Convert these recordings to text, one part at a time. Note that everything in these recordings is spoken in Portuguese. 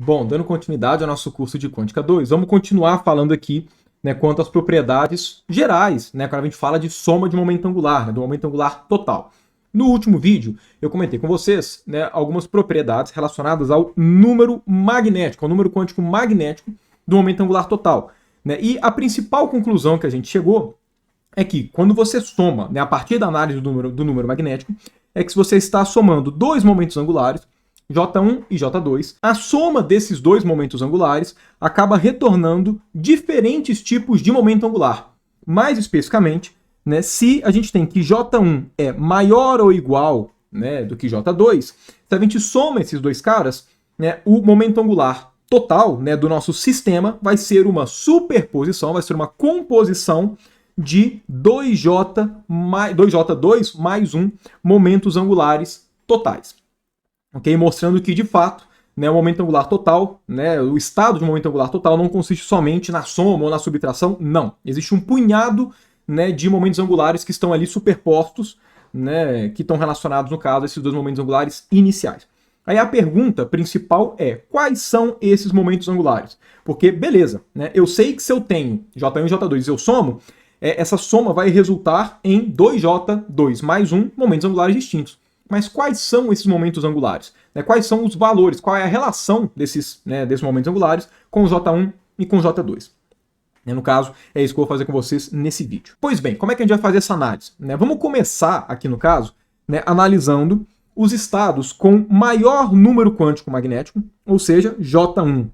Bom, dando continuidade ao nosso curso de Quântica 2, vamos continuar falando aqui, né, quanto às propriedades gerais, né, quando a gente fala de soma de momento angular, né, do momento angular total. No último vídeo, eu comentei com vocês, né, algumas propriedades relacionadas ao número magnético, ao número quântico magnético do momento angular total. Né, e a principal conclusão que a gente chegou é que quando você soma, né, a partir da análise do número magnético, é que se você está somando dois momentos angulares, J1 e J2, a soma desses dois momentos angulares acaba retornando diferentes tipos de momento angular. Mais especificamente, né, se a gente tem que J1 é maior ou igual, né, do que J2, se a gente soma esses dois caras, né, o momento angular total, né, do nosso sistema vai ser uma superposição, vai ser uma composição de 2J2 mais 1 momentos angulares totais. Okay? Mostrando que, de fato, né, o momento angular total, né, o estado de momento angular total não consiste somente na soma ou na subtração, não. Existe um punhado, né, de momentos angulares que estão ali superpostos, né, que estão relacionados, no caso, a esses dois momentos angulares iniciais. Aí a pergunta principal é, quais são esses momentos angulares? Porque, beleza, né, eu sei que se eu tenho J1 e J2 e eu somo, essa soma vai resultar em 2J2 mais 1 momentos angulares distintos. Mas quais são esses momentos angulares? Quais são os valores? Qual é a relação desses momentos angulares com o J1 e com o J2? No caso, é isso que eu vou fazer com vocês nesse vídeo. Pois bem, como é que a gente vai fazer essa análise? Vamos começar aqui no caso, analisando os estados com maior número quântico magnético, ou seja, J1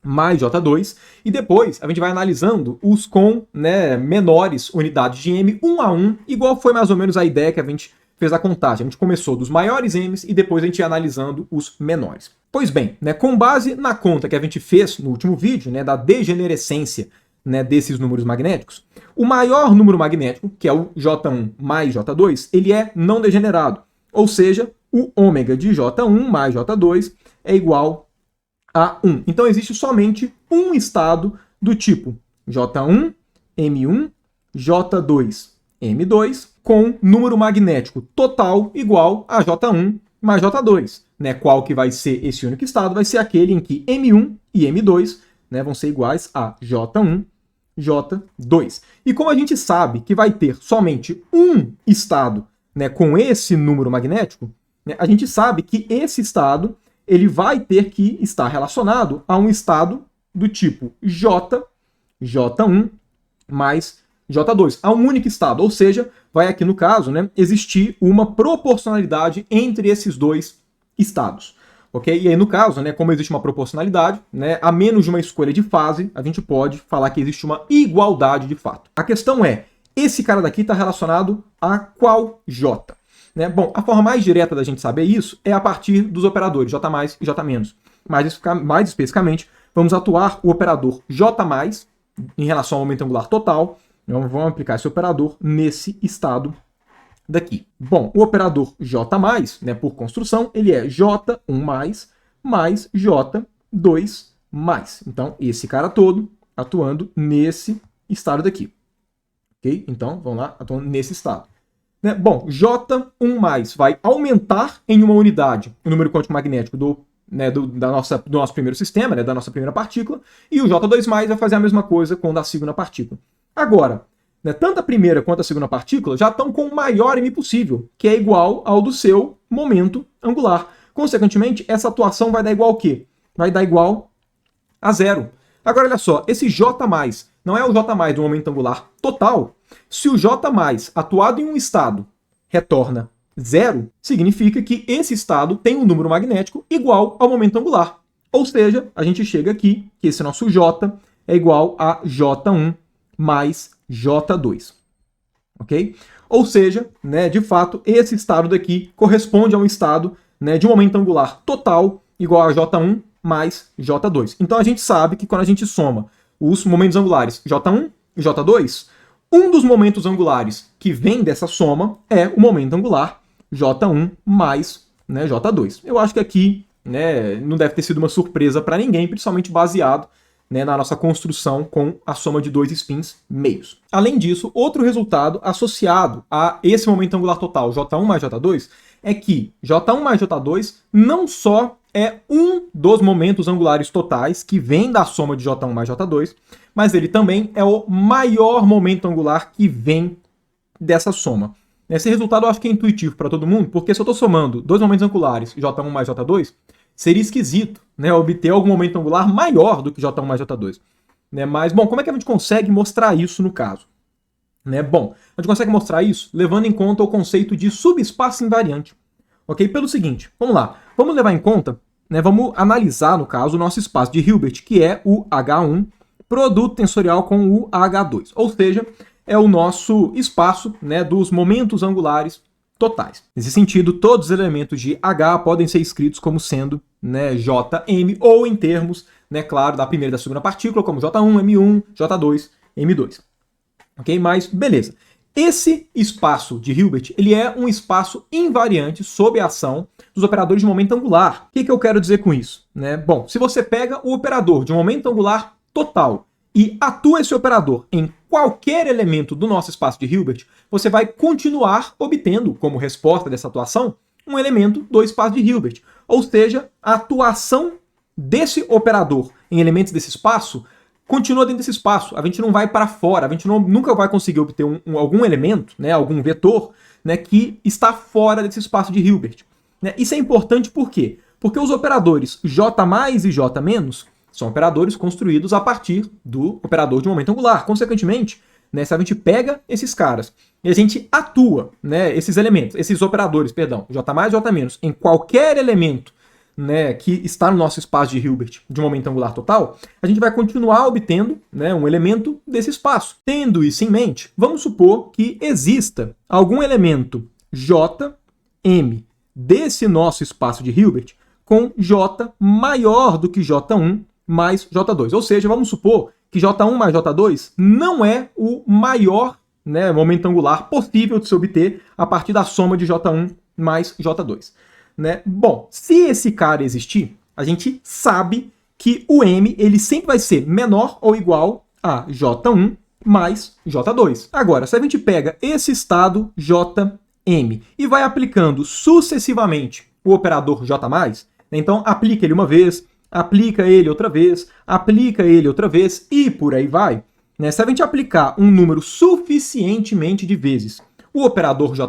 mais J2, e depois a gente vai analisando os com menores unidades de M, um a um, igual foi mais ou menos a ideia que a gente fez a contagem. A gente começou dos maiores M's e depois a gente ia analisando os menores. Pois bem, com base na conta que a gente fez no último vídeo, da degenerescência desses números magnéticos, o maior número magnético, que é o J1 mais J2, ele é não degenerado. Ou seja, o ômega de J1 mais J2 é igual a 1. Então existe somente um estado do tipo J1, M1, J2, M2, com número magnético total igual a J1 mais J2. Qual que vai ser esse único estado? Vai ser aquele em que M1 e M2 vão ser iguais a J1, J2. E como a gente sabe que vai ter somente um estado com esse número magnético, a gente sabe que esse estado ele vai ter que estar relacionado a um estado do tipo J, J1 mais J2, a um único estado, ou seja, vai aqui no caso existir uma proporcionalidade entre esses dois estados. Okay? E aí no caso, como existe uma proporcionalidade, a menos de uma escolha de fase, a gente pode falar que existe uma igualdade de fato. A questão é, esse cara daqui está relacionado a qual J? Bom, a forma mais direta da gente saber isso é a partir dos operadores J+, e J-. Mais especificamente, vamos atuar o operador J+, em relação ao momento angular total. Então vamos aplicar esse operador nesse estado daqui. Bom, o operador J+, por construção, ele é J1+, mais J2+. Então, esse cara todo atuando nesse estado daqui. Ok? Então, vamos lá, atuando nesse estado. Bom, J1+ vai aumentar em uma unidade o número quântico magnético do nosso primeiro sistema, da nossa primeira partícula, e o J2+ vai fazer a mesma coisa com o da segunda partícula. Agora, tanto a primeira quanto a segunda partícula já estão com o maior M possível, que é igual ao do seu momento angular. Consequentemente, essa atuação vai dar igual ao quê? Vai dar igual a 0. Agora, olha só, esse J+, não é o J+ do momento angular total. Se o J+, atuado em um estado, retorna 0, significa que esse estado tem um número magnético igual ao momento angular. Ou seja, a gente chega aqui, que esse nosso J é igual a J1 mais J2. Ok? Ou seja, de fato, esse estado daqui corresponde a um estado de um momento angular total igual a J1 mais J2. Então a gente sabe que quando a gente soma os momentos angulares J1 e J2, um dos momentos angulares que vem dessa soma é o momento angular J1 mais J2. Eu acho que aqui não deve ter sido uma surpresa para ninguém, principalmente baseado na nossa construção com a soma de dois spins meios. Além disso, outro resultado associado a esse momento angular total, J1 mais J2, é que J1 mais J2 não só é um dos momentos angulares totais que vem da soma de J1 mais J2, mas ele também é o maior momento angular que vem dessa soma. Esse resultado eu acho que é intuitivo para todo mundo, porque se eu estou somando dois momentos angulares, J1 mais J2, seria esquisito, né, obter algum momento angular maior do que J1 mais J2. Né? Mas, bom, como é que a gente consegue mostrar isso no caso? Né? Bom, a gente consegue mostrar isso levando em conta o conceito de subespaço invariante. Ok? Pelo seguinte, vamos lá. Vamos levar em conta, né, vamos analisar, no caso, o nosso espaço de Hilbert, que é o H1, produto tensorial com o H2. Ou seja, é o nosso espaço, né, dos momentos angulares totais. Nesse sentido, todos os elementos de H podem ser escritos como sendo, né, Jm, ou em termos, né, claro, da primeira e da segunda partícula, como J1, M1, J2, M2. Ok? Mas, beleza. Esse espaço de Hilbert, ele é um espaço invariante sob a ação dos operadores de momento angular. O que eu quero dizer com isso? Né? Bom, se você pega o operador de momento angular total e atua esse operador em qualquer elemento do nosso espaço de Hilbert, você vai continuar obtendo, como resposta dessa atuação, um elemento do espaço de Hilbert. Ou seja, a atuação desse operador em elementos desse espaço continua dentro desse espaço. A gente não vai para fora, a gente nunca vai conseguir obter algum elemento, né, algum vetor, né, que está fora desse espaço de Hilbert. Né? Isso é importante por quê? Porque os operadores J mais e J menos são operadores construídos a partir do operador de momento angular. Consequentemente, né, se a gente pega esses caras e a gente atua, né, esses elementos, esses operadores, perdão, J mais e J menos, em qualquer elemento, né, que está no nosso espaço de Hilbert de momento angular total, a gente vai continuar obtendo, né, um elemento desse espaço. Tendo isso em mente, vamos supor que exista algum elemento Jm desse nosso espaço de Hilbert com J maior do que J1 mais J2. Ou seja, vamos supor que J1 mais J2 não é o maior, né, momento angular possível de se obter a partir da soma de J1 mais J2. Né? Bom, se esse cara existir, a gente sabe que o M ele sempre vai ser menor ou igual a J1 mais J2. Agora, se a gente pega esse estado Jm e vai aplicando sucessivamente o operador J+, então aplica ele uma vez, aplica ele outra vez, aplica ele outra vez e por aí vai. Né? Se a gente aplicar um número suficientemente de vezes o operador J+,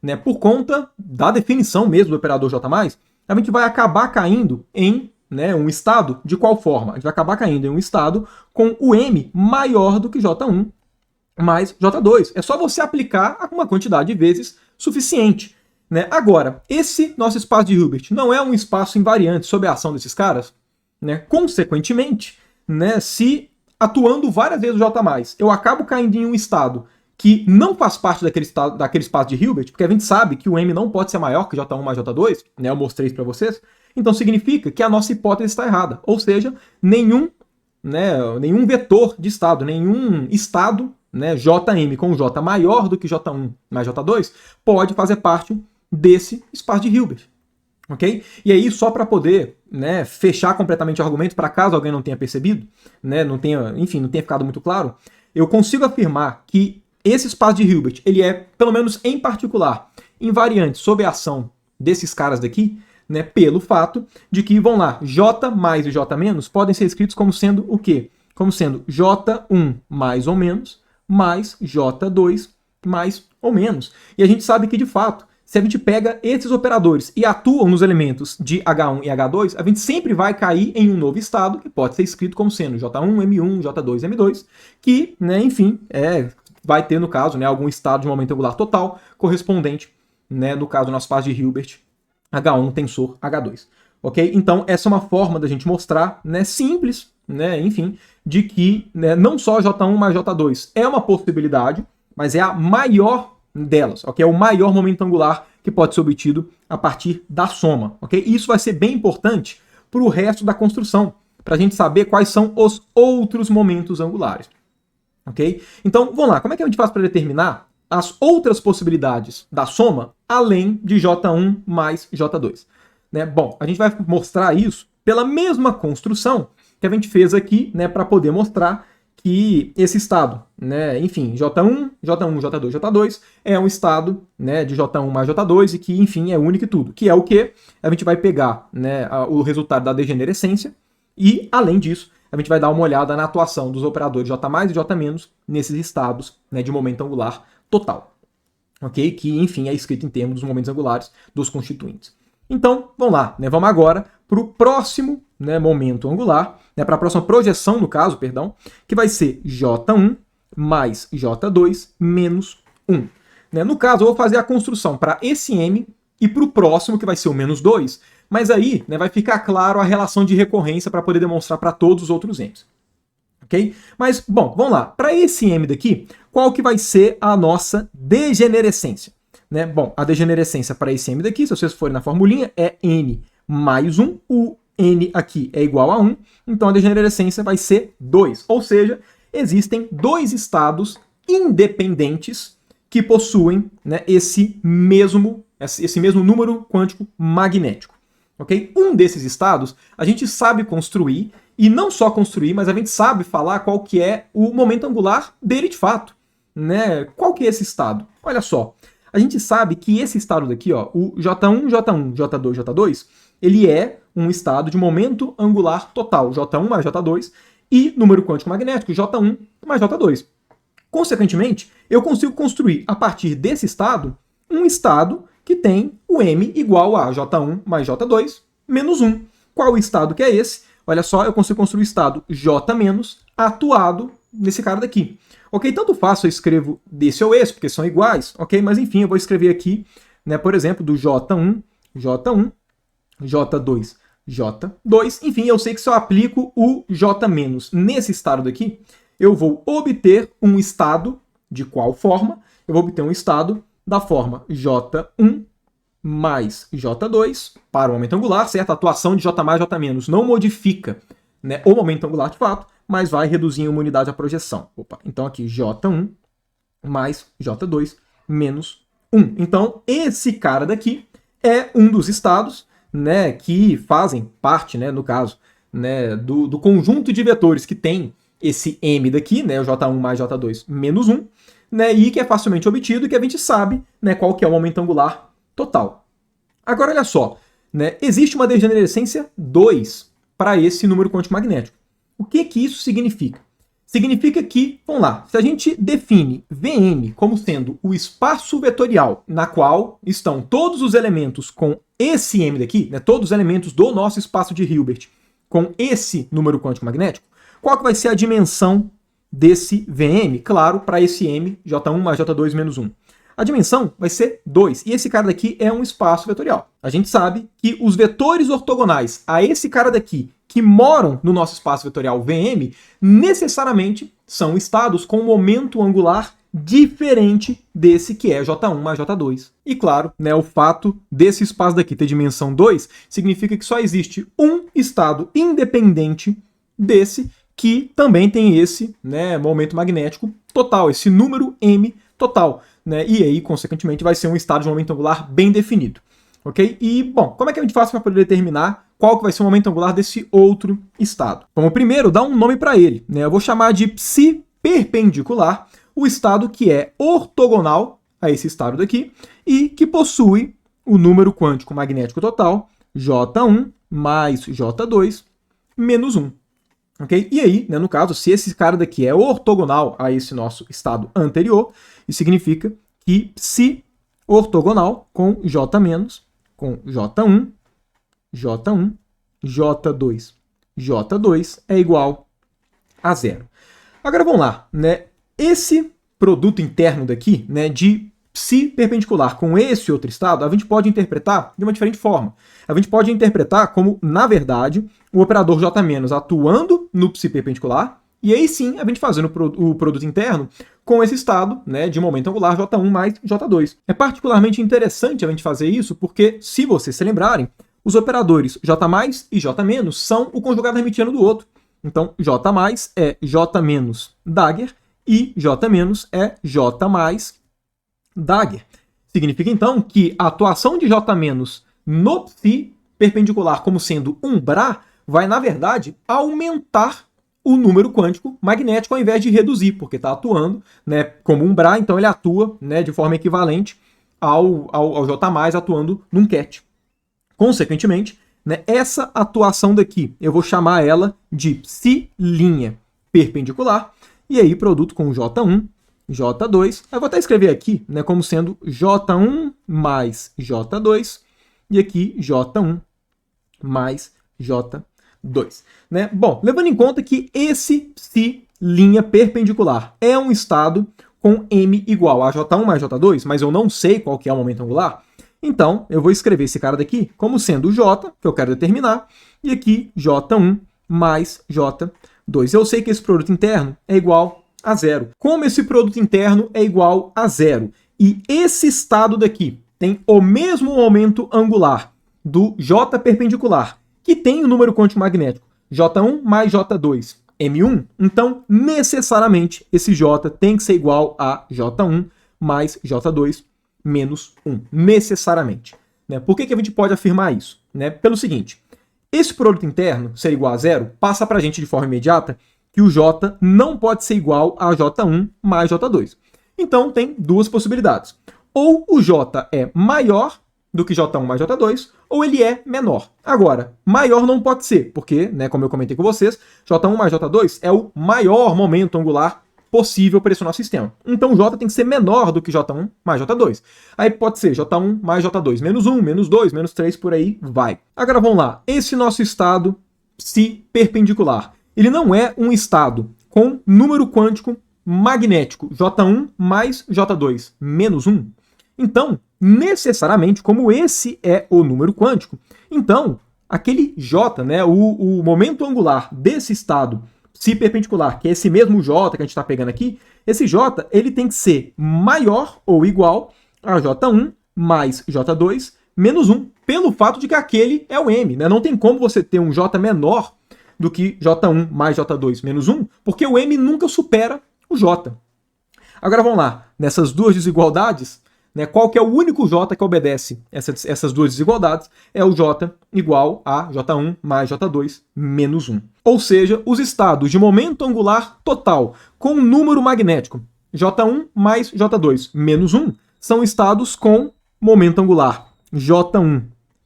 né, por conta da definição mesmo do operador J+, a gente vai acabar caindo em, né, um estado de qual forma? A gente vai acabar caindo em um estado com o M maior do que J1 mais J2. É só você aplicar uma quantidade de vezes suficiente. Né? Agora, esse nosso espaço de Hilbert não é um espaço invariante sob a ação desses caras? Né? Consequentemente, né, se atuando várias vezes o J+, eu acabo caindo em um estado que não faz parte daquele espaço de Hilbert, porque a gente sabe que o M não pode ser maior que J1 mais J2, né, eu mostrei isso para vocês, então significa que a nossa hipótese está errada, ou seja, nenhum vetor de estado, nenhum estado, né, Jm com J maior do que J1 mais J2 pode fazer parte desse espaço de Hilbert. Okay? E aí, só para poder, né, fechar completamente o argumento, para caso alguém não tenha percebido, né, não tenha ficado muito claro, eu consigo afirmar que esse espaço de Hilbert, ele é, pelo menos em particular, invariante sob a ação desses caras daqui, né, pelo fato de que, vão lá, J mais e J menos podem ser escritos como sendo o quê? Como sendo J1 mais ou menos, mais J2 mais ou menos. E a gente sabe que, de fato, se a gente pega esses operadores e atuam nos elementos de H1 e H2, a gente sempre vai cair em um novo estado, que pode ser escrito como sendo J1, M1, J2, M2, que, né, enfim, vai ter, no caso, né, algum estado de momento angular total correspondente, né, no caso do nosso espaço de Hilbert, H1 tensor H2. Ok? Então, essa é uma forma da gente mostrar, né, simples, né, enfim, de que, né, não só J1 mais J2 é uma possibilidade, mas é a maior delas, ok? É o maior momento angular que pode ser obtido a partir da soma, ok? E isso vai ser bem importante para o resto da construção, para a gente saber quais são os outros momentos angulares, ok? Então, vamos lá, como é que a gente faz para determinar as outras possibilidades da soma, além de J1 mais J2? Né? Bom, a gente vai mostrar isso pela mesma construção que a gente fez aqui, né, para poder mostrar que esse estado, né, enfim, J1, J1, J2, J2, é um estado, né, de J1 mais J2 e que, enfim, é único e tudo. Que é o quê? A gente vai pegar, né, o resultado da degenerescência e, além disso, a gente vai dar uma olhada na atuação dos operadores J mais e J menos nesses estados, né, de momento angular total. Ok? Que, enfim, é escrito em termos dos momentos angulares dos constituintes. Então, vamos lá, né? Vamos agora para o próximo, né, momento angular, né, para a próxima projeção, no caso, perdão, que vai ser J1 mais J2 menos 1. Né? No caso, eu vou fazer a construção para esse M e para o próximo, que vai ser o menos 2, mas aí, né, vai ficar claro a relação de recorrência para poder demonstrar para todos os outros M's. Ok? Mas, bom, vamos lá. Para esse M daqui, qual que vai ser a nossa degenerescência? Né? Bom, a degenerescência para esse M daqui, se vocês forem na formulinha, é N mais 1. O N aqui é igual a 1, então a degenerescência vai ser 2. Ou seja, existem dois estados independentes que possuem, né, esse mesmo número quântico magnético. Okay? Um desses estados a gente sabe construir, e não só construir, mas a gente sabe falar qual que é o momento angular dele de fato. Né? Qual que é esse estado? Olha só, a gente sabe que esse estado daqui, ó, o J1, J1, J2, J2, ele é um estado de momento angular total, J1 mais J2, e número quântico magnético, J1 mais J2. Consequentemente, eu consigo construir, a partir desse estado, um estado que tem o M igual a J1 mais J2 menos 1. Qual o estado que é esse? Olha só, eu consigo construir o estado J menos atuado nesse cara daqui. Ok? Tanto faz se eu escrevo desse ou esse, porque são iguais, ok? Mas enfim, eu vou escrever aqui, né, por exemplo, do J1, J1, J2, J2. Enfim, eu sei que se eu aplico o J menos nesse estado daqui, eu vou obter um estado de qual forma? Eu vou obter um estado da forma J1 mais J2 para o momento angular, certo? A atuação de J mais J menos não modifica, né, o momento angular de fato, mas vai reduzir em uma unidade a projeção. Opa, então aqui J1 mais J2 menos 1. Então esse cara daqui é um dos estados, né, que fazem parte, né, no caso, né, do conjunto de vetores que tem esse M daqui, né, o J1 mais J2 menos 1, né, e que é facilmente obtido e que a gente sabe, né, qual que é o momento angular total. Agora, olha só, né, existe uma degenerescência 2 para esse número quântico magnético. O que que isso significa? Significa que, vamos lá, se a gente define Vm como sendo o espaço vetorial na qual estão todos os elementos com esse M daqui, né, todos os elementos do nosso espaço de Hilbert com esse número quântico magnético, qual que vai ser a dimensão desse Vm? Claro, para esse M, J1 mais J2 menos 1. A dimensão vai ser 2, e esse cara daqui é um espaço vetorial. A gente sabe que os vetores ortogonais a esse cara daqui, que moram no nosso espaço vetorial Vm, necessariamente são estados com momento angular diferente desse que é J1 mais J2. E claro, né, o fato desse espaço daqui ter dimensão 2 significa que só existe um estado independente desse que também tem esse, né, momento magnético total, esse número M total. Né, e aí, consequentemente, vai ser um estado de momento angular bem definido. Ok? E, bom, como é que a gente faz para poder determinar qual que vai ser o momento angular desse outro estado? Vamos primeiro dar um nome para ele. Né? Eu vou chamar de psi perpendicular, o estado que é ortogonal a esse estado daqui e que possui o número quântico magnético total, J1 mais J2 menos 1. Okay? E aí, né, no caso, se esse cara daqui é ortogonal a esse nosso estado anterior, isso significa que psi ortogonal com J menos, com J1, J1, J2, J2 é igual a 0. Agora vamos lá, né? Esse produto interno daqui, né, de psi perpendicular com esse outro estado, a gente pode interpretar de uma diferente forma. A gente pode interpretar como, na verdade, o operador J- atuando no psi perpendicular, e aí sim a gente fazendo o produto interno com esse estado, né, de momento angular J1 mais J2. É particularmente interessante a gente fazer isso porque, se vocês se lembrarem, os operadores J+ e J- são o conjugado hermitiano do outro. Então, J+ é J- Dagger e J- é J+ Dagger. Significa, então, que a atuação de J- no psi perpendicular como sendo um Bra vai, na verdade, aumentar o número quântico magnético ao invés de reduzir, porque está atuando, né, como um Bra, então ele atua, né, de forma equivalente ao J+, atuando num ket. Consequentemente, né, essa atuação daqui, eu vou chamar ela de psi' perpendicular, e aí produto com J1, J2, eu vou até escrever aqui, né, como sendo J1 mais J2, e aqui J1 mais J2. Né? Bom, levando em conta que esse psi' perpendicular é um estado com M igual a J1 mais J2, mas eu não sei qual que é o momento angular, então eu vou escrever esse cara daqui como sendo o J, que eu quero determinar, e aqui J1 mais J2. Eu sei que esse produto interno é igual a zero. Como esse produto interno é igual a zero, e esse estado daqui tem o mesmo momento angular do J perpendicular, que tem o número quântico magnético J1 mais J2, M1, então necessariamente esse J tem que ser igual a J1 mais J2 menos 1, necessariamente. Né? Por que a gente pode afirmar isso? Né? Pelo seguinte, esse produto interno ser igual a zero passa para a gente de forma imediata que o J não pode ser igual a J1 mais J2. Então tem duas possibilidades. Ou o J é maior do que J1 mais J2, ou ele é menor. Agora, maior não pode ser, porque, né, como eu comentei com vocês, J1 mais J2 é o maior momento angular possível para esse nosso sistema. Então, J tem que ser menor do que J1 mais J2. Aí pode ser J1 mais J2, menos 1, menos 2, menos 3, por aí vai. Agora vamos lá. Esse nosso estado psi perpendicular, ele não é um estado com número quântico magnético J1 mais J2 menos 1. Então, necessariamente, como esse é o número quântico, então, aquele J, né, o momento angular desse estado psi perpendicular, que é esse mesmo J que a gente está pegando aqui, esse J ele tem que ser maior ou igual a J1 mais J2 menos 1, pelo fato de que aquele é o M. Né? Não tem como você ter um J menor do que J1 mais J2 menos 1, porque o M nunca supera o J. Agora vamos lá, nessas duas desigualdades, né, qual que é o único J que obedece essas duas desigualdades? É o J igual a J1 mais J2 menos 1. Ou seja, os estados de momento angular total com número magnético J1 mais J2 menos 1 são estados com momento angular J1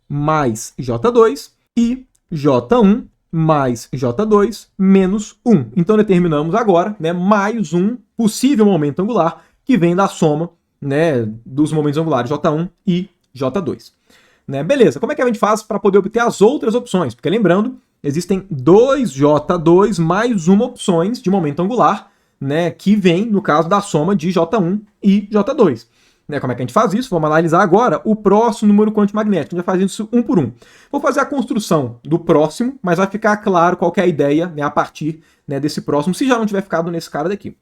mais J2 e J1 mais J2 menos 1. Então determinamos agora, né, mais um possível momento angular que vem da soma, né, dos momentos angulares J1 e J2. Né, beleza, como é que a gente faz para poder obter as outras opções? Porque lembrando, existem dois J2 mais uma opções de momento angular, né, que vem no caso da soma de J1 e J2. Né, como é que a gente faz isso? Vamos analisar agora o próximo número quântico magnético. A gente vai fazer isso um por um. Vou fazer a construção do próximo, mas vai ficar claro qual que é a ideia, né, a partir, né, desse próximo, se já não tiver ficado nesse cara daqui.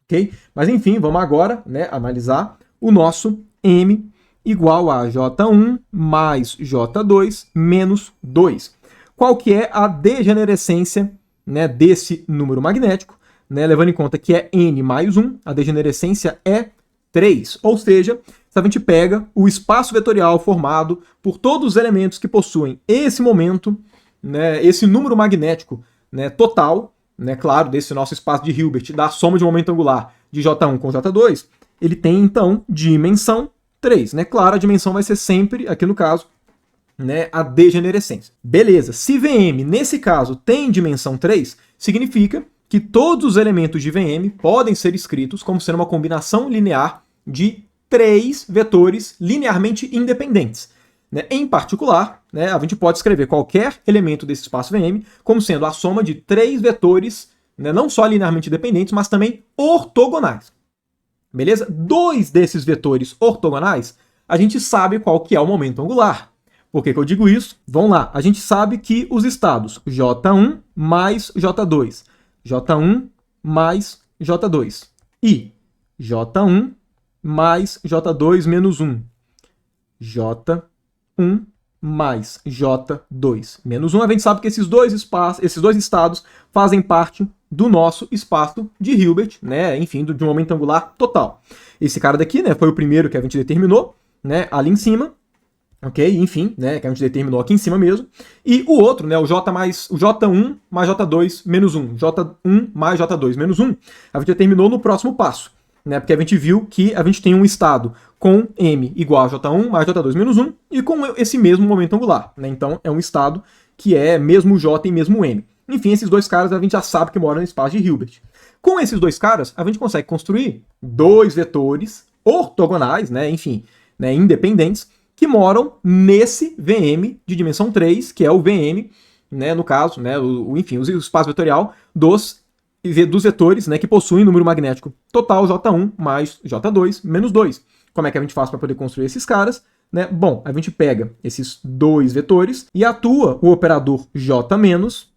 Okay? Mas enfim, vamos agora, né, analisar o nosso M igual a J1 mais J2 menos 2. Qual que é a degenerescência, né, desse número magnético? Né, levando em conta que é N mais 1, a degenerescência é 3. Ou seja, se a gente pega o espaço vetorial formado por todos os elementos que possuem esse momento, né, esse número magnético, né, total, né, claro, desse nosso espaço de Hilbert, da soma de momento angular de J1 com J2, ele tem, então, dimensão 3. Né? Claro, a dimensão vai ser sempre, aqui no caso, né, a degenerescência. Beleza, se VM, nesse caso, tem dimensão 3, significa que todos os elementos de VM podem ser escritos como sendo uma combinação linear de 3 vetores linearmente independentes. Né? Em particular, né, a gente pode escrever qualquer elemento desse espaço VM como sendo a soma de 3 vetores, né, não só linearmente independentes, mas também ortogonais. Beleza? 2 desses vetores ortogonais, a gente sabe qual que é o momento angular. Por que eu digo isso? Vamos lá. A gente sabe que os estados J1 mais J2, J1 mais J2 e J1 mais J2 menos 1, J1 mais J2 menos 1, a gente sabe que esses dois estados fazem parte do nosso espaço de Hilbert, né? Enfim, de um momento angular total. Esse cara daqui, né, foi o primeiro que a gente determinou, né, ali em cima. ok? Enfim, né, que a gente determinou aqui em cima mesmo. E o outro, né, o J1 mais J2 menos 1, J1 mais J2 menos 1, a gente determinou no próximo passo, né, porque a gente viu que a gente tem um estado com M igual a J1 mais J2 menos 1 e com esse mesmo momento angular, né, então é um estado que é mesmo J e mesmo M. Enfim, esses dois caras a gente já sabe que moram no espaço de Hilbert. Com esses dois caras, a gente consegue construir dois vetores ortogonais, né, enfim, né, independentes, que moram nesse VM de dimensão 3, que é o VM, né, no caso, né, enfim, o espaço vetorial dos vetores, né, que possuem número magnético total J1 mais J2 menos 2. Como é que a gente faz para poder construir esses caras? Né? Bom, a gente pega esses dois vetores e atua o operador J-,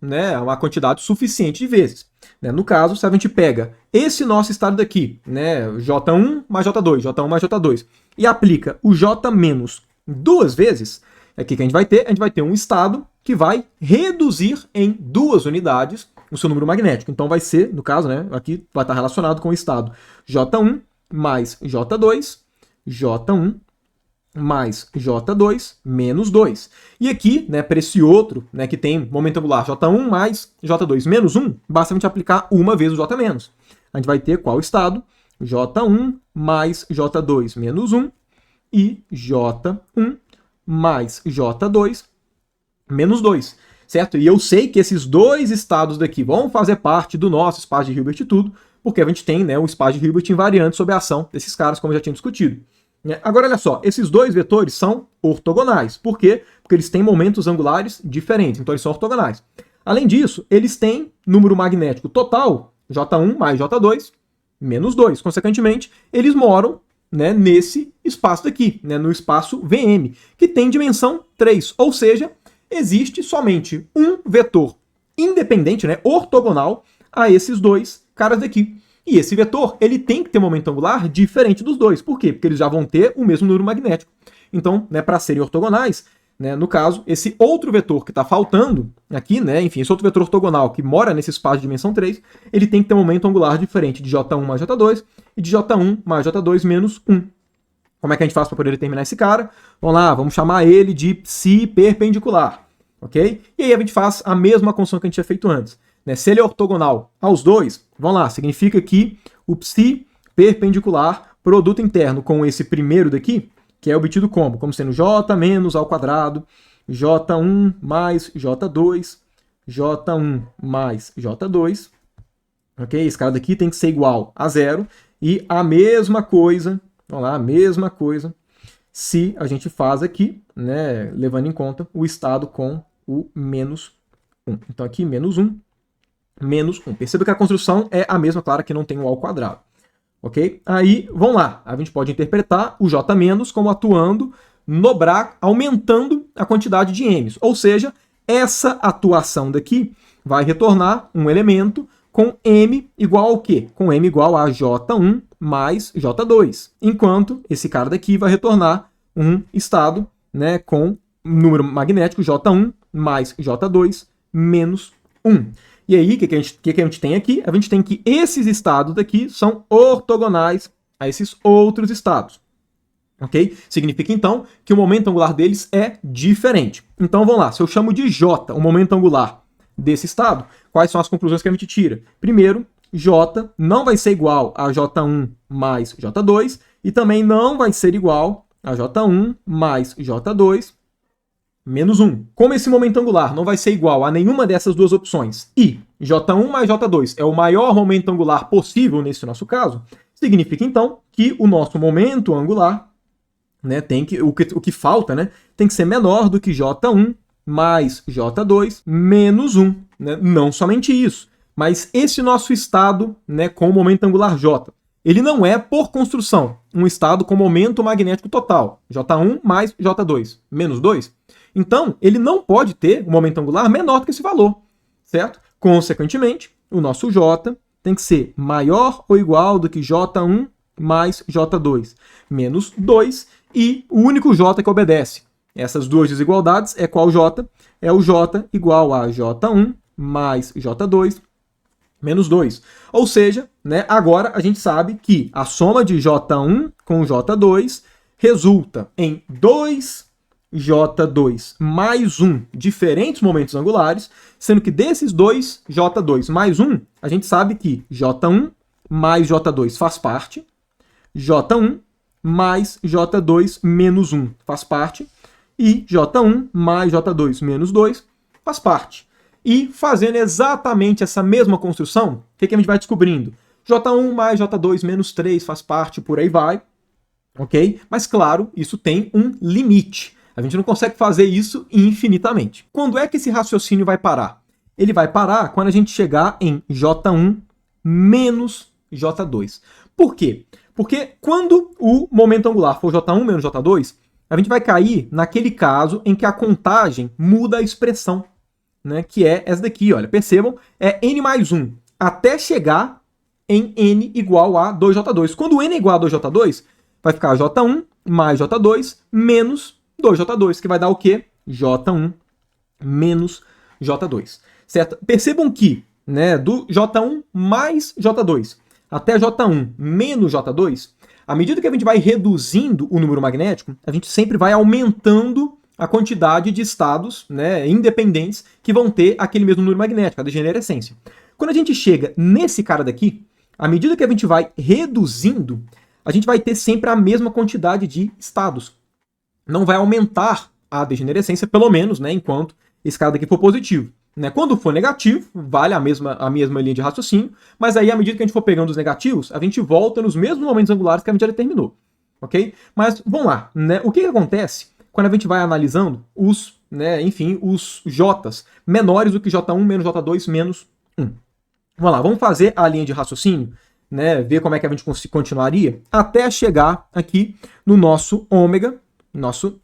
né, uma quantidade suficiente de vezes. Né? No caso, se a gente pega esse nosso estado daqui, né, J1 mais J2, J1 mais J2, e aplica o J- duas vezes, o que a gente vai ter? A gente vai ter um estado que vai reduzir em 2 unidades o seu número magnético. Então vai ser, no caso, né, aqui vai estar relacionado com o estado J1 mais J2, J1 mais J2 menos 2. E aqui, né, para esse outro, né, que tem momento angular J1 mais J2 menos 1, basta a gente aplicar uma vez o J-. A gente vai ter qual estado? J1 mais J2 menos 1 e J1 mais J2 menos 2, certo? E eu sei que esses dois estados daqui vão fazer parte do nosso espaço de Hilbert e tudo, porque a gente tem, né, o espaço de Hilbert invariante sob a ação desses caras, como eu já tinha discutido. Agora, olha só, esses dois vetores são ortogonais. Por quê? Porque eles têm momentos angulares diferentes, então eles são ortogonais. Além disso, eles têm número magnético total, J1 mais J2, menos 2. Consequentemente, eles moram, né, nesse espaço daqui, né, no espaço VM, que tem dimensão 3. Ou seja, existe somente um vetor independente, né, ortogonal, a esses dois caras daqui. E esse vetor, ele tem que ter momento angular diferente dos dois. Por quê? Porque eles já vão ter o mesmo número magnético. Então, né, para serem ortogonais, né, no caso, esse outro vetor que está faltando aqui, né, enfim, esse outro vetor ortogonal que mora nesse espaço de dimensão 3, ele tem que ter um momento angular diferente de J1 mais J2 e de J1 mais J2 menos 1. Como é que a gente faz para poder determinar esse cara? Vamos lá, vamos chamar ele de psi perpendicular, ok? E aí a gente faz a mesma construção que a gente tinha feito antes. Né? Se ele é ortogonal aos dois, vamos lá, significa que o psi perpendicular produto interno com esse primeiro daqui, que é obtido como? Como sendo J menos ao quadrado, J1 mais J2, J1 mais J2, ok? Esse cara daqui tem que ser igual a 0, e a mesma coisa, vamos lá, a mesma coisa, se a gente faz aqui, né, levando em conta o estado com o menos 1. Então aqui, menos 1, menos 1. Perceba que a construção é a mesma, claro que não tem o ao quadrado. Ok? Aí, vamos lá. A gente pode interpretar o J- como atuando no Bra, aumentando a quantidade de M's. Ou seja, essa atuação daqui vai retornar um elemento com M igual ao quê? Com M igual a J1 mais J2. Enquanto esse cara daqui vai retornar um estado, né, com número magnético J1 mais J2 menos 1. E aí, o que a gente tem aqui? A gente tem que esses estados daqui são ortogonais a esses outros estados. Ok? Significa, então, que o momento angular deles é diferente. Então, vamos lá. Se eu chamo de J o momento angular desse estado, quais são as conclusões que a gente tira? Primeiro, J não vai ser igual a J1 mais J2 e também não vai ser igual a J1 mais J2 menos 1. Como esse momento angular não vai ser igual a nenhuma dessas duas opções e J1 mais J2 é o maior momento angular possível nesse nosso caso, significa então que o nosso momento angular, né, o que falta, né, tem que ser menor do que J1 mais J2 menos 1. Né? Não somente isso, mas esse nosso estado, né, com o momento angular J, ele não é, por construção, um estado com momento magnético total, J1 mais J2 menos 2. Então, ele não pode ter um momento angular menor do que esse valor, certo? Consequentemente, o nosso J tem que ser maior ou igual do que J1 mais J2 menos 2, e o único J que obedece essas duas desigualdades é qual J? É o J igual a J1 mais J2 menos 2. Ou seja, né, agora a gente sabe que a soma de J1 com J2 resulta em 2 J2 mais 1 diferentes momentos angulares, sendo que desses dois J2 mais 1, a gente sabe que J1 mais J2 faz parte, J1 mais J2 menos 1 faz parte, e J1 mais J2 menos 2 faz parte. E fazendo exatamente essa mesma construção, o que a gente vai descobrindo? J1 mais J2 menos 3 faz parte, por aí vai, ok? Mas claro, isso tem um limite. A gente não consegue fazer isso infinitamente. Quando é que esse raciocínio vai parar? Ele vai parar quando a gente chegar em J1 menos J2. Por quê? Porque quando o momento angular for J1 menos J2, a gente vai cair naquele caso em que a contagem muda a expressão, né? Que é essa daqui, olha. Percebam, é n mais 1 até chegar em n igual a 2J2. Quando n é igual a 2J2, vai ficar J1 mais J2 menos 2J2, que vai dar o quê? J1 menos J2, certo? Percebam que, né, do J1 mais J2 até J1 menos J2, à medida que a gente vai reduzindo o número magnético, a gente sempre vai aumentando a quantidade de estados, né, independentes que vão ter aquele mesmo número magnético, a degenerescência. Quando a gente chega nesse cara daqui, à medida que a gente vai reduzindo, a gente vai ter sempre a mesma quantidade de estados. Não vai aumentar a degenerescência, pelo menos, né, enquanto esse cara daqui for positivo. Né? Quando for negativo, vale a mesma linha de raciocínio, mas aí, à medida que a gente for pegando os negativos, a gente volta nos mesmos momentos angulares que a gente já determinou. Ok? Mas, vamos lá. Né? O que acontece quando a gente vai analisando os, né, enfim, os J's menores do que J1 menos J2 menos 1? Vamos lá, vamos fazer a linha de raciocínio, né, ver como é que a gente continuaria, até chegar aqui no nosso ômega, nosso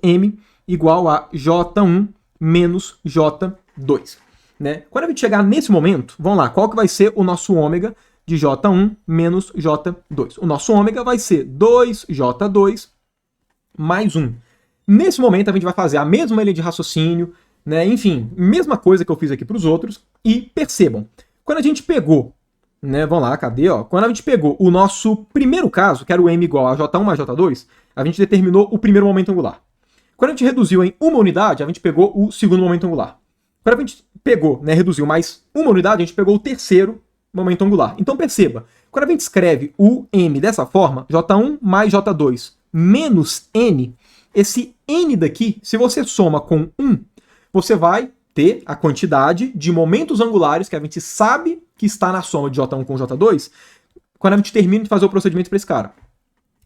M igual a J1 menos J2. Né? Quando a gente chegar nesse momento, vamos lá, qual que vai ser o nosso ômega de J1 menos J2? O nosso ômega vai ser 2J2 mais 1. Nesse momento a gente vai fazer a mesma linha de raciocínio, né? Enfim, mesma coisa que eu fiz aqui para os outros, e percebam, quando a gente pegou, né, vamos lá, cadê? Ó? Quando a gente pegou o nosso primeiro caso, que era o M igual a J1 mais J2, a gente determinou o primeiro momento angular. Quando a gente reduziu em uma unidade, a gente pegou o segundo momento angular. Quando a gente pegou, né, reduziu mais uma unidade, a gente pegou o terceiro momento angular. Então perceba, quando a gente escreve o M dessa forma, J1 mais J2 menos N, esse N daqui, se você soma com 1, você vai ter a quantidade de momentos angulares que a gente sabe que está na soma de J1 com J2, quando a gente termina de fazer o procedimento para esse cara.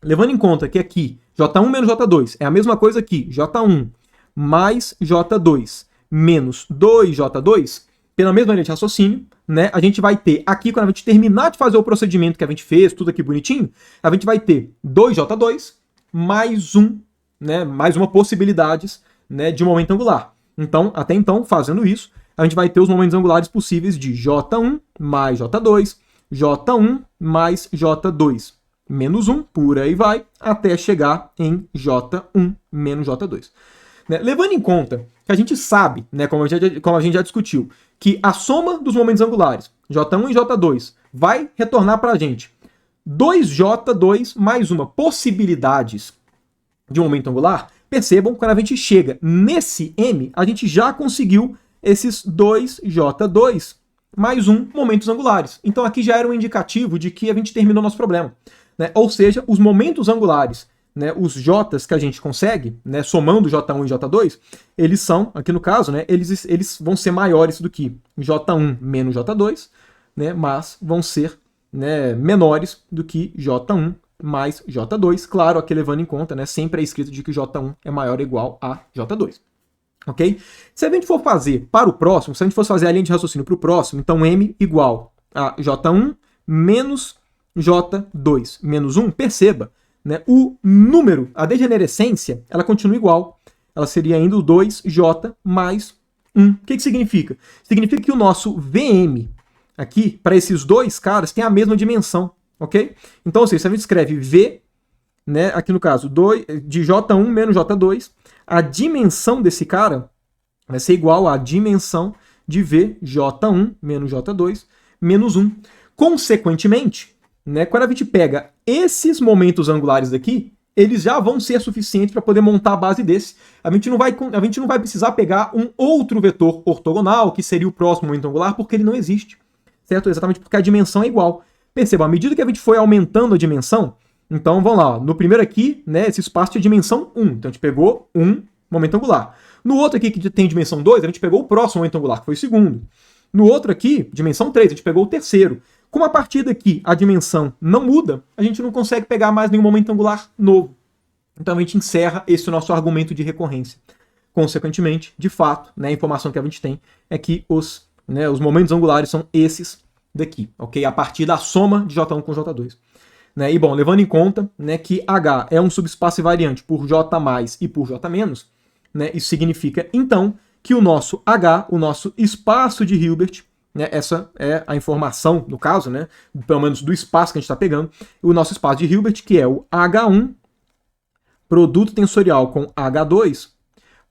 Levando em conta que aqui, J1 menos J2 é a mesma coisa que J1 mais J2 menos 2J2, pela mesma linha de raciocínio, né, a gente vai ter aqui, quando a gente terminar de fazer o procedimento que a gente fez, tudo aqui bonitinho, a gente vai ter 2J2 mais 1, né, mais uma possibilidade, né, de momento angular. Então, até então, fazendo isso, a gente vai ter os momentos angulares possíveis de J1 mais J2, J1 mais J2 menos 1, por aí vai, até chegar em J1 menos J2. Né? Levando em conta que a gente sabe, né, como a gente já discutiu, que a soma dos momentos angulares, J1 e J2, vai retornar para a gente 2J2 mais uma possibilidades de momento angular, percebam, quando a gente chega nesse M, a gente já conseguiu esses 2J2 mais 1 momentos angulares. Então aqui já era um indicativo de que a gente terminou nosso problema. Né? Ou seja, os momentos angulares, né, os J's que a gente consegue, né, somando J1 e J2, eles são, aqui no caso, né, eles vão ser maiores do que J1 menos J2, né, mas vão ser, né, menores do que J1 mais J2. Claro, aqui levando em conta, né, sempre é escrito de que J1 é maior ou igual a J2. Ok? Se a gente for fazer para o próximo, se a gente fosse fazer a linha de raciocínio para o próximo, então M igual a J1 menos J2 menos 1, perceba, né, o número, a degenerescência, ela continua igual. Ela seria ainda o 2J mais 1. O que significa? Significa que o nosso VM aqui, para esses dois caras, tem a mesma dimensão. Ok? Então, ou seja, se a gente escreve V, né, aqui no caso, de J1 menos J2, a dimensão desse cara vai ser igual à dimensão de V, J1 menos J2 menos 1. Consequentemente, né, quando a gente pega esses momentos angulares daqui, eles já vão ser suficientes para poder montar a base desse. A gente não vai precisar pegar um outro vetor ortogonal, que seria o próximo momento angular, porque ele não existe, certo? Exatamente porque a dimensão é igual. Perceba, à medida que a gente foi aumentando a dimensão, então vamos lá, ó, no primeiro aqui, né, esse espaço tinha dimensão 1, então a gente pegou um momento angular. No outro aqui, que tem dimensão 2, a gente pegou o próximo momento angular, que foi o segundo. No outro aqui, dimensão 3, a gente pegou o terceiro. Como a partir daqui a dimensão não muda, a gente não consegue pegar mais nenhum momento angular novo. Então a gente encerra esse nosso argumento de recorrência. Consequentemente, de fato, né, a informação que a gente tem é que os momentos angulares são esses daqui, ok? A partir da soma de J1 com J2. Né? E bom, levando em conta, né, que H é um subespaço invariante por J+ e por J-, né, isso significa, então, que o nosso H, o nosso espaço de Hilbert, né, essa é a informação, no caso, né, pelo menos do espaço que a gente está pegando, o nosso espaço de Hilbert, que é o H1, produto tensorial com H2,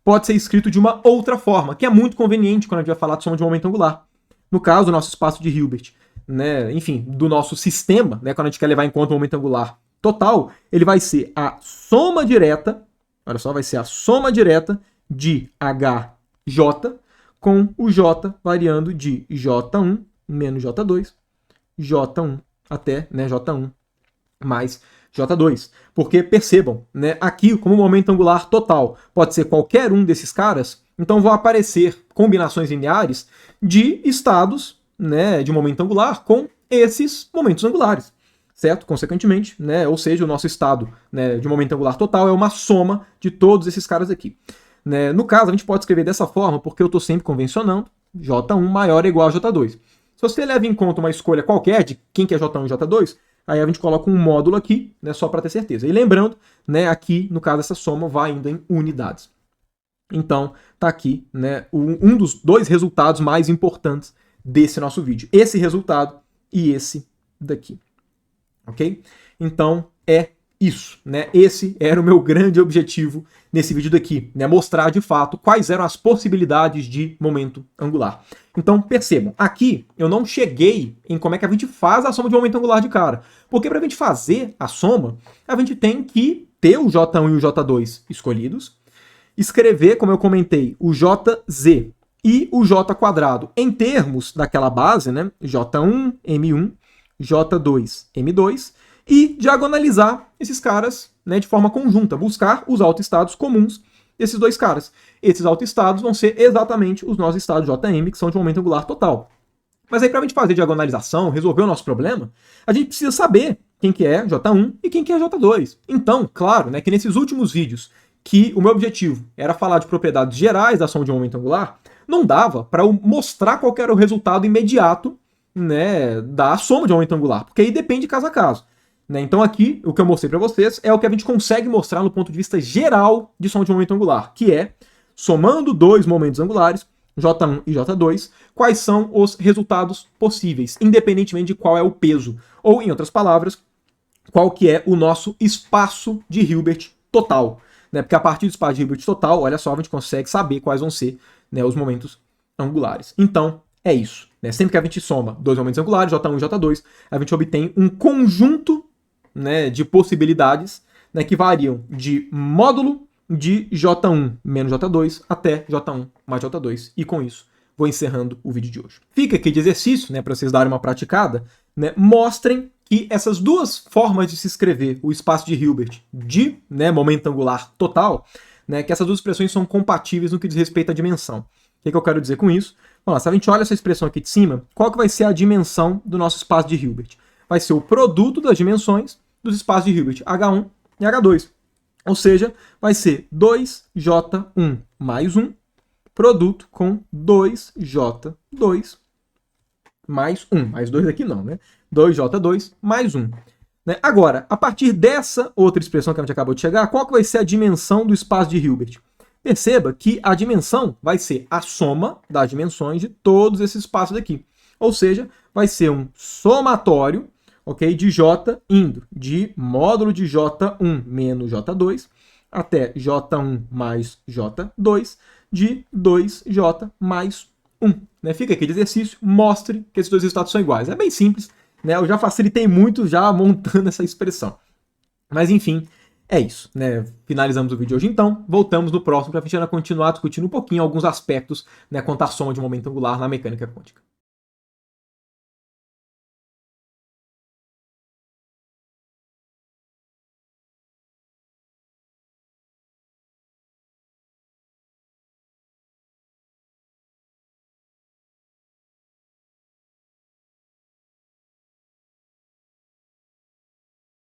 pode ser escrito de uma outra forma, que é muito conveniente quando a gente vai falar de soma de momento angular. No caso, o nosso espaço de Hilbert, né, enfim, do nosso sistema, né, quando a gente quer levar em conta o momento angular total, ele vai ser a soma direta, olha só, vai ser a soma direta de HJ com o J variando de J1 menos J2, J1 até, né, J1 mais J2. Porque percebam, né, aqui como momento angular total pode ser qualquer um desses caras, então vão aparecer combinações lineares de estados, né, de momento angular com esses momentos angulares, certo? Consequentemente, né, ou seja, o nosso estado, né, de momento angular total é uma soma de todos esses caras aqui. Né? No caso, a gente pode escrever dessa forma porque eu estou sempre convencionando J1 maior ou igual a J2. Se você leva em conta uma escolha qualquer de quem que é J1 e J2, aí a gente coloca um módulo aqui, né, só para ter certeza. E lembrando, né, aqui, no caso, essa soma vai indo em unidades. Então, tá aqui, né, um dos dois resultados mais importantes desse nosso vídeo. Esse resultado e esse daqui. Ok? Então, é isso, né? Esse era o meu grande objetivo nesse vídeo daqui, né? Mostrar de fato quais eram as possibilidades de momento angular. Então, percebam, aqui eu não cheguei em como é que a gente faz a soma de momento angular de cara. Porque para a gente fazer a soma, a gente tem que ter o J1 e o J2 escolhidos, escrever, como eu comentei, o JZ e o J quadrado em termos daquela base, né? J1, M1, J2, M2, e diagonalizar esses caras, né, de forma conjunta, buscar os autoestados comuns desses dois caras. Esses autoestados vão ser exatamente os nossos estados Jm, que são de momento angular total. Mas aí, para a gente fazer diagonalização, resolver o nosso problema, a gente precisa saber quem que é J1 e quem que é J2. Então, claro, né, que nesses últimos vídeos, que o meu objetivo era falar de propriedades gerais da soma de momento angular, não dava para eu mostrar qual era o resultado imediato, né, da soma de momento angular, porque aí depende caso a caso. Né? Então aqui, o que eu mostrei para vocês é o que a gente consegue mostrar no ponto de vista geral de soma de momento angular, que é, somando dois momentos angulares, J1 e J2, quais são os resultados possíveis, independentemente de qual é o peso. Ou, em outras palavras, qual que é o nosso espaço de Hilbert total. Né? Porque a partir do espaço de Hilbert total, olha só, a gente consegue saber quais vão ser, né, os momentos angulares. Então, é isso. Né? Sempre que a gente soma dois momentos angulares, J1 e J2, a gente obtém um conjunto, né, de possibilidades, né, que variam de módulo de J1 menos J2 até J1 mais J2. E com isso, vou encerrando o vídeo de hoje. Fica aqui de exercício, né, para vocês darem uma praticada, né, mostrem que essas duas formas de se escrever o espaço de Hilbert de, né, momento angular total, né, que essas duas expressões são compatíveis no que diz respeito à dimensão. O que eu quero dizer com isso? Vamos lá, se a gente olha essa expressão aqui de cima, qual que vai ser a dimensão do nosso espaço de Hilbert? Vai ser o produto das dimensões dos espaços de Hilbert, H1 e H2. Ou seja, vai ser 2J1 mais 1, produto com 2J2 mais 1. Mais 2 aqui não, né? 2J2 mais 1. Né? Agora, a partir dessa outra expressão que a gente acabou de chegar, qual que vai ser a dimensão do espaço de Hilbert? Perceba que a dimensão vai ser a soma das dimensões de todos esses espaços aqui. Ou seja, vai ser um somatório, ok, de J indo de módulo de J1 menos J2 até J1 mais J2 de 2J mais 1. Né? Fica aqui de exercício, mostre que esses dois resultados são iguais. É bem simples, né? Eu já facilitei muito já montando essa expressão. Mas enfim, É isso, né? Finalizamos o vídeo hoje então. Voltamos no próximo para a gente continuar discutindo um pouquinho alguns aspectos, né, quanto à soma de momento angular na mecânica quântica.